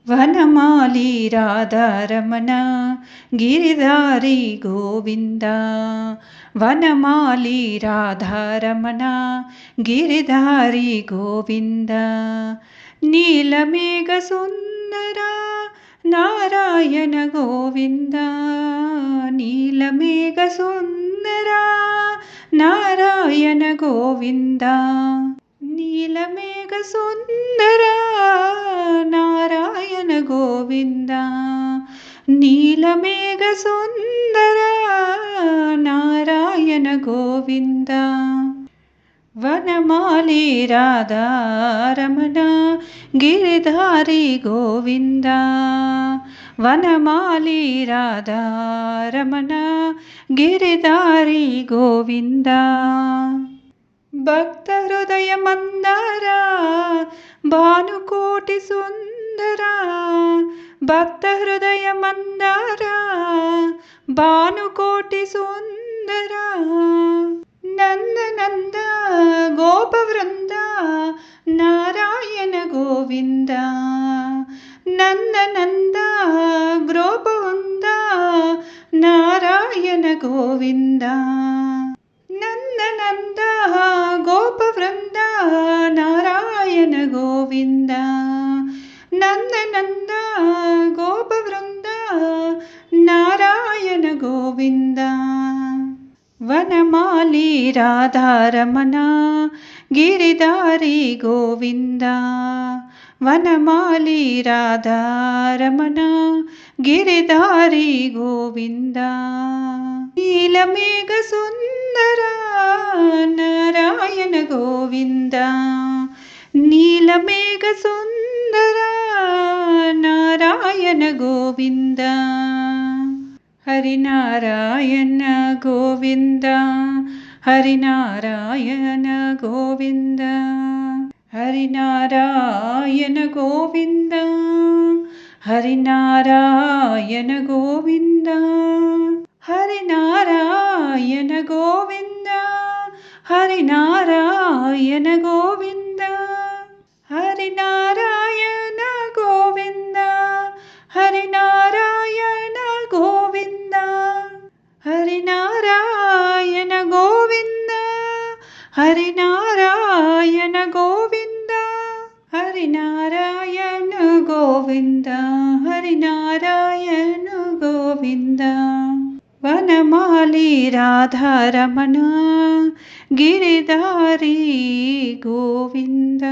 వనమాలి రాధారమణ గిరిధారి గోవింద. వనమాలి రాధారమణ గిరిధారి గోవింద. నీలమేఘ సుందర నారాయణ గోవింద. నీలమేఘ సుందర నారాయణ గోవింద. నీలమేఘ సుందర నారాయణ గోవింద. నీలమేఘ సుందర నారాయణ గోవింద. వనమాలి రాధారమణ గిరిధారి గోవింద. వనమాలి రాధారమణ గిరిధారి గోవింద. భక్త హృదయ మందార భానుకోటి సుందర. భక్త హృదయ మందార భానుకోటి సుందర. నందనంద గోపవృంద నారాయణ గోవింద. నందనంద గోపవృంద నారాయణ గోవింద. నందనంద గోపవృంద నారాయణ గోవింద. నందనంద గోపవృంద నారాయణ గోవింద. వనమాలి రాధారమణ గిరిధారి గోవింద. వనమాలి రాధారమణ గిరిధారి గోవింద. నీలమేఘ సుందర నారాయణ గోవింద. నీలమేఘ సుందర నారాయణ గోవింద. హరినారాయణ గోవింద. హరినారాయణ గోవింద. హరినారాయణ గోవింద. హరినారాయణ గోవింద. హరినారాయణ గోవింద. హరినారాయణ గోవింద. హరినారాయణ గోవింద. హరినారాయణ గోవింద. హరినారాయణ గోవింద. హరినారాయణ గోవింద. హరినారాయణ గోవింద. హరినారాయణ గోవింద. వనమాలి రాధారమణ గిరిధారి గోవింద.